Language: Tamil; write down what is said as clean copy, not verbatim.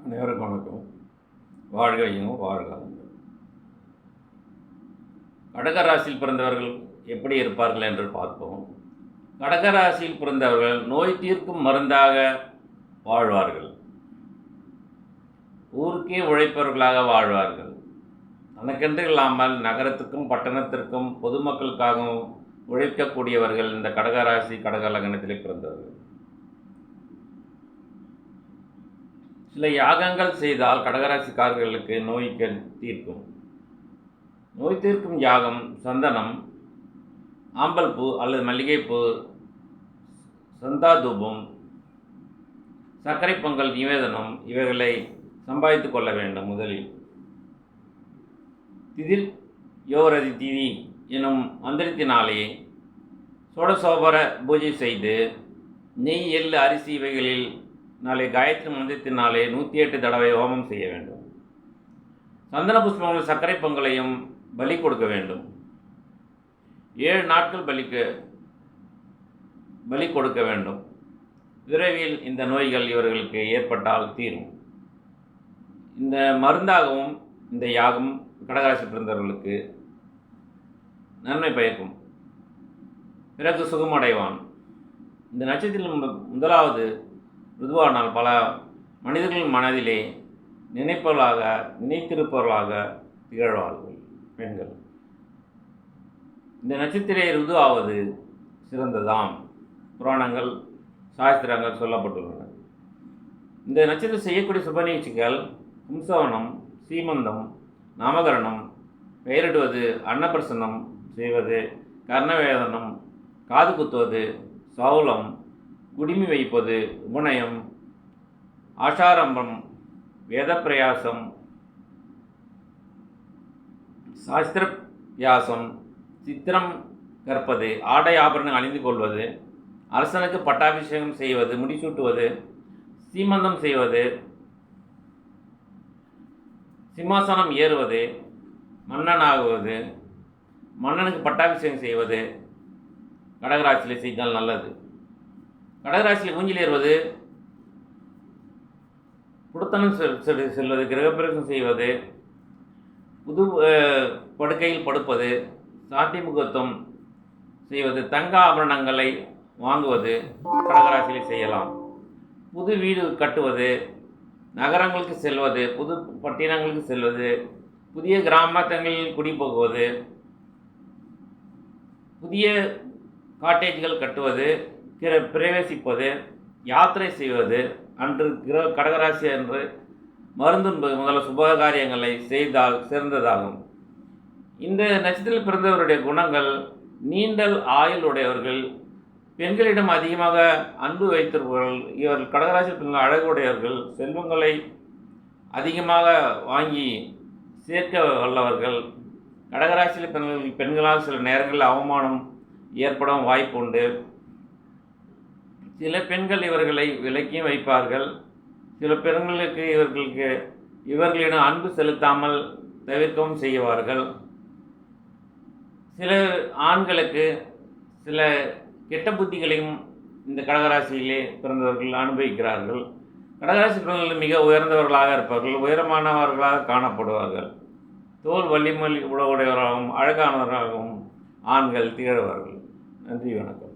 அனைவருக்கும் வணக்கம். வாழ்க வையகம், வாழ்க வளமுடன். கடகராசியில் பிறந்தவர்கள் எப்படி இருப்பார்கள் என்று பார்ப்போம். கடகராசியில் பிறந்தவர்கள் நோய் தீர்க்கும் மருந்தாக வாழ்வார்கள். ஊருக்கே உழைப்பவர்களாக வாழ்வார்கள். தனக்கென்று இல்லாமல் நகரத்துக்கும் பட்டணத்திற்கும் பொதுமக்களுக்காகவும் உழைக்கக்கூடியவர்கள் இந்த கடகராசி கடக லக்னத்திலே பிறந்தவர்கள். சில யாகங்கள் செய்தால் கடகராசிக்காரர்களுக்கு நோய்கள் தீர்க்கும். நோய் தீர்க்கும் யாகம் சந்தனம், ஆம்பல் பூ அல்லது மல்லிகைப்பூ, சந்தாதூபம், சர்க்கரை பொங்கல் நிவேதனம் இவைகளை சம்பாதித்து கொள்ள வேண்டும். முதலில் திதில் யோரதி திதி எனும் மந்திரத்தினாலே சோடசோபர பூஜை செய்து நெய், எள், அரிசி இவைகளில் நாளை காயத்ரி மந்திரத்தினாலே 108 தடவை ஹோமம் செய்ய வேண்டும். சந்தன புஷ்பங்கள் சர்க்கரை பொங்கலையும் பலி கொடுக்க வேண்டும். 7 நாட்கள் பலி கொடுக்க வேண்டும். விரைவில் இந்த நோய்கள் இவர்களுக்கு ஏற்பட்டால் தீரும். இந்த மருந்தாகவும் இந்த யாகம் கடகராசி பிறந்தவர்களுக்கு நன்மை பயக்கும். பிறகு சுகமடைவான். இந்த நட்சத்திரம் முதலாவது ருதுவானால் பல மனிதர்களின் மனதிலே நினைத்திருப்பவர்களாக திகழ்வார்கள் பெண்கள். இந்த நட்சத்திர ருதுவாவது சிறந்ததாம். புராணங்கள், சாஸ்திரங்கள் சொல்லப்பட்டுள்ளன. இந்த நட்சத்திரம் செய்யக்கூடிய சுப நிகழ்ச்சிகள் கும்சவனம், சீமந்தம், நாமகரணம், பெயரிடுவது, அன்னப்பிரசன்னம் செய்வது, கர்ணவேதனம், காது குத்துவது, சௌலம், குடிமி வைப்பது, உபநயம், ஆஷாரம்பம், வேதப்பிரயாசம், சாஸ்திரபியாசம், சித்திரம் கற்பது, ஆடை ஆபரணம் அணிந்து கொள்வது, அரசனுக்கு பட்டாபிஷேகம் செய்வது, முடிசூட்டுவது, சீமந்தம் செய்வது, சிம்மாசனம் ஏறுவது, மன்னனாகுவது, மன்னனுக்கு பட்டாபிஷேகம் செய்வது கடகராசியில் செய்தால் நல்லது. கடகராசியில் ஊஞ்சல் ஏறுவது, குடுத்தனம் செல்வது, கிரகப்பிரவேசம் செய்வது, புது படுக்கையில் படுப்பது, சாட்டி முகூர்த்தம் செய்வது, தங்க ஆபரணங்களை வாங்குவது கடகராசியில் செய்யலாம். புது வீடு கட்டுவது, நகரங்களுக்கு செல்வது, புது பட்டினங்களுக்கு செல்வது, புதிய கிராமங்களில் குடிபோகுவது, புதிய காட்டேஜ்கள் கட்டுவது, பிரவேசிப்பது, யாத்திரை செய்வது, அன்று கடகராசி அன்று மருந்துன்பது முதல்ல சுபகாரியங்களை செய்தால் சிறந்ததாகும். இந்த நட்சத்திரத்தில் பிறந்தவருடைய குணங்கள் நீண்டல் ஆயுள் உடையவர்கள், பெண்களிடம் அதிகமாக அன்பு வைத்திருப்பவர்கள், இவர்கள் கடகராசி பெண்கள் அழகுடையவர்கள், செல்வங்களை அதிகமாக வாங்கி சேர்க்க வல்லவர்கள். கடகராசியில் பெண்களால் சில நேரங்களில் அவமானம் ஏற்படும் வாய்ப்பு உண்டு. சில பெண்கள் இவர்களை விலக்கியும் வைப்பார்கள். சில பெண்களுக்கு இவர்களிடம் அன்பு செலுத்தாமல் தவிர்க்கவும் செய்வார்கள். சில ஆண்களுக்கு சில கெட்ட புத்திகளையும் இந்த கடகராசியிலே பிறந்தவர்கள் அனுபவிக்கிறார்கள். கடகராசி பிறந்தவர்கள் மிக உயர்ந்தவர்களாக இருப்பார்கள், உயரமானவர்களாக காணப்படுவார்கள். தோல் வலிமை உடையவராகவும் அழகானவர்களாகவும் ஆண்கள் திகழ்வார்கள். நன்றி, வணக்கம்.